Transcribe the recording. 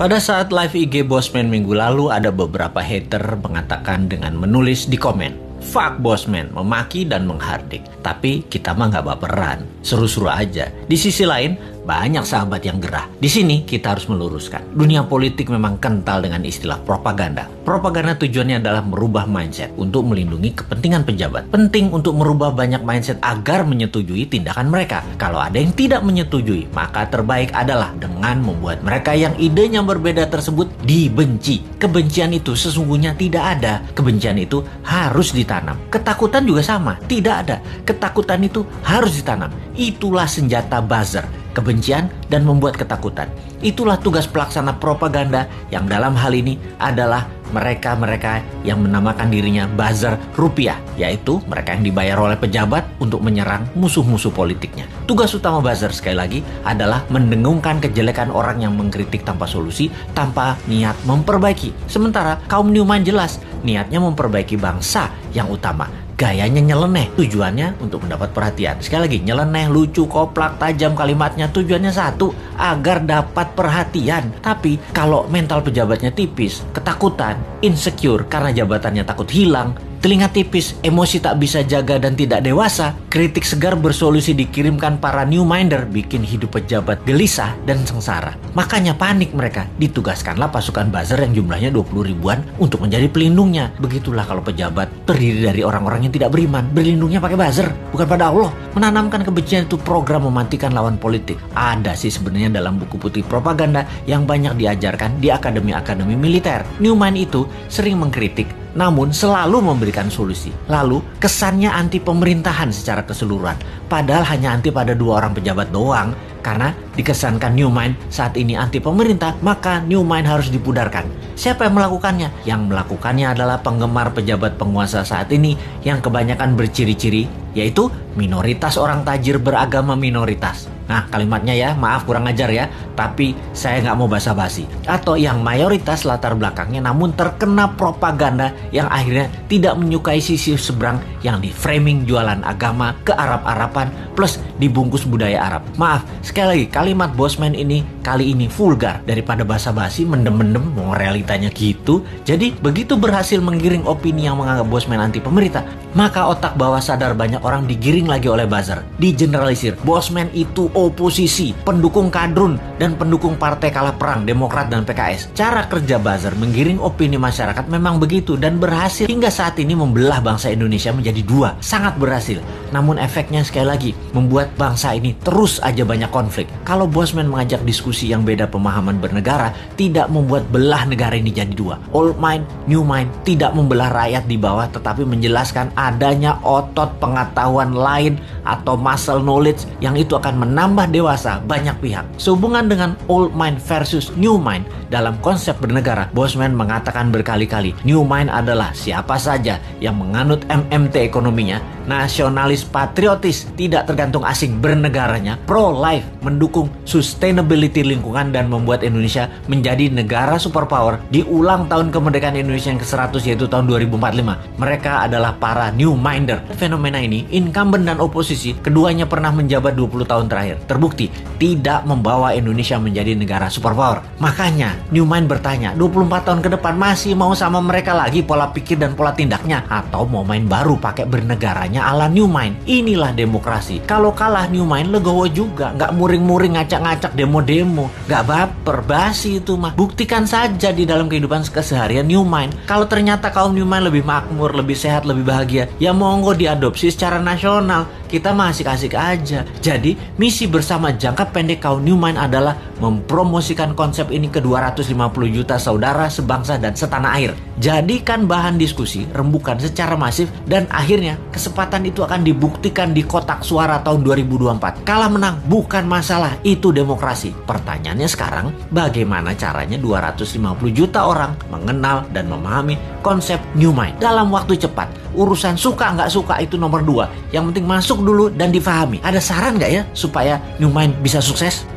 Pada saat live IG Bosman minggu lalu, ada beberapa hater mengatakan dengan menulis di komen, "Fuck Bosman," memaki dan menghardik. Tapi kita mah nggak baperan, seru-seru aja. Di sisi lain, banyak sahabat yang gerah. Di sini kita harus meluruskan. Dunia politik memang kental dengan istilah propaganda. Propaganda tujuannya adalah merubah mindset untuk melindungi kepentingan pejabat. Penting untuk merubah banyak mindset agar menyetujui tindakan mereka. Kalau ada yang tidak menyetujui, maka terbaik adalah dengan membuat mereka yang idenya berbeda tersebut dibenci. Kebencian itu sesungguhnya tidak ada. Kebencian itu harus ditanam. Ketakutan juga sama, tidak ada. Ketakutan itu harus ditanam. Itulah senjata buzzer. Kebencian dan membuat ketakutan. Itulah tugas pelaksana propaganda yang dalam hal ini adalah mereka-mereka yang menamakan dirinya buzzer rupiah, yaitu mereka yang dibayar oleh pejabat untuk menyerang musuh-musuh politiknya. Tugas utama buzzer sekali lagi adalah mendengungkan kejelekan orang yang mengkritik tanpa solusi, tanpa niat memperbaiki. Sementara kaum Newman jelas niatnya memperbaiki bangsa yang utama. Gayanya nyeleneh, tujuannya untuk mendapat perhatian. Sekali lagi, nyeleneh, lucu, koplak, tajam kalimatnya, tujuannya satu, agar dapat perhatian. Tapi kalau mental pejabatnya tipis, ketakutan, insecure karena jabatannya takut hilang, telinga tipis, emosi tak bisa jaga dan tidak dewasa, kritik segar bersolusi dikirimkan para Newminder, bikin hidup pejabat gelisah dan sengsara. Makanya panik mereka, ditugaskanlah pasukan buzzer yang jumlahnya 20 ribuan untuk menjadi pelindungnya. Begitulah kalau pejabat terdiri dari orang-orang yang tidak beriman, berlindungnya pakai buzzer, bukan pada Allah. Menanamkan kebencian itu program mematikan lawan politik. Ada sih sebenarnya dalam buku putih propaganda yang banyak diajarkan di akademi-akademi militer. Newman itu sering mengkritik, namun selalu memberikan solusi. Lalu kesannya anti pemerintahan secara keseluruhan. Padahal hanya anti pada 2 orang pejabat doang. Karena dikesankan Newman saat ini anti pemerintah, maka Newman harus dipudarkan. Siapa yang melakukannya? Yang melakukannya adalah penggemar pejabat penguasa saat ini yang kebanyakan berciri-ciri, yaitu minoritas orang tajir beragama minoritas. Nah, kalimatnya ya, maaf kurang ajar ya, tapi saya nggak mau basa-basi. Atau yang mayoritas latar belakangnya namun terkena propaganda yang akhirnya tidak menyukai sisi seberang yang di-framing jualan agama ke Arab-Araban plus dibungkus budaya Arab. Maaf, sekali lagi, kalimat Bosman ini kali ini vulgar. Daripada basa-basi, mendem-mendem, mau realitanya gitu. Jadi, begitu berhasil menggiring opini yang menganggap Bosman anti pemerintah, maka otak bawah sadar banyak orang digiring lagi oleh buzzer. Digeneralisir, Bosman itu oposisi, pendukung kadrun, dan pendukung partai kalah perang, Demokrat dan PKS. Cara kerja buzzer menggiring opini masyarakat memang begitu dan berhasil hingga saat ini membelah bangsa Indonesia menjadi 2. Sangat berhasil. Namun efeknya sekali lagi membuat bangsa ini terus aja banyak konflik. Kalau Bosman mengajak diskusi yang beda pemahaman bernegara, tidak membuat belah negara ini jadi 2. Old mind, new mind, tidak membelah rakyat di bawah, tetapi menjelaskan adanya otot pengetahuan lain atau muscle knowledge yang itu akan menambah dewasa banyak pihak. Sehubungan dengan old mind versus new mind dalam konsep bernegara, Bosman mengatakan berkali-kali, new mind adalah siapa saja yang menganut MMT ekonominya, nasionalis patriotis, tidak tergantung asing bernegaranya, pro-life, mendukung sustainability lingkungan dan membuat Indonesia menjadi negara superpower di ulang tahun kemerdekaan Indonesia yang ke-100 yaitu tahun 2045. Mereka adalah para new minder. Fenomena ini, incumbent dan oposisi, keduanya pernah menjabat 20 tahun terakhir. Terbukti tidak membawa Indonesia menjadi negara superpower. Makanya new mind bertanya, 24 tahun ke depan masih mau sama mereka lagi pola pikir dan pola tindaknya, atau mau main baru pakai bernegaranya ala new mind? Inilah demokrasi. Kalau kalah new mind legowo juga, nggak muring-muring ngacak-ngacak demo-demo, nggak baper, basi itu mah. Buktikan saja di dalam kehidupan keseharian new mind. Kalau ternyata kaum new mind lebih makmur, lebih sehat, lebih bahagia, ya monggo diadopsi secara nasional. Kita mah asik-asik aja. Jadi misi bersama jangka pendek kaum new mind adalah mempromosikan konsep ini ke 250 juta saudara sebangsa dan setanah air. Jadikan bahan diskusi, rembukan secara masif, dan akhirnya kesempatan itu akan dibuktikan di kotak suara tahun 2024. Kalah menang bukan masalah, itu demokrasi. Pertanyaannya sekarang, bagaimana caranya 250 juta orang mengenal dan memahami konsep new mind dalam waktu cepat? Urusan suka nggak suka itu nomor 2. Yang penting masuk dulu dan difahami. Ada saran nggak ya supaya new mind bisa sukses?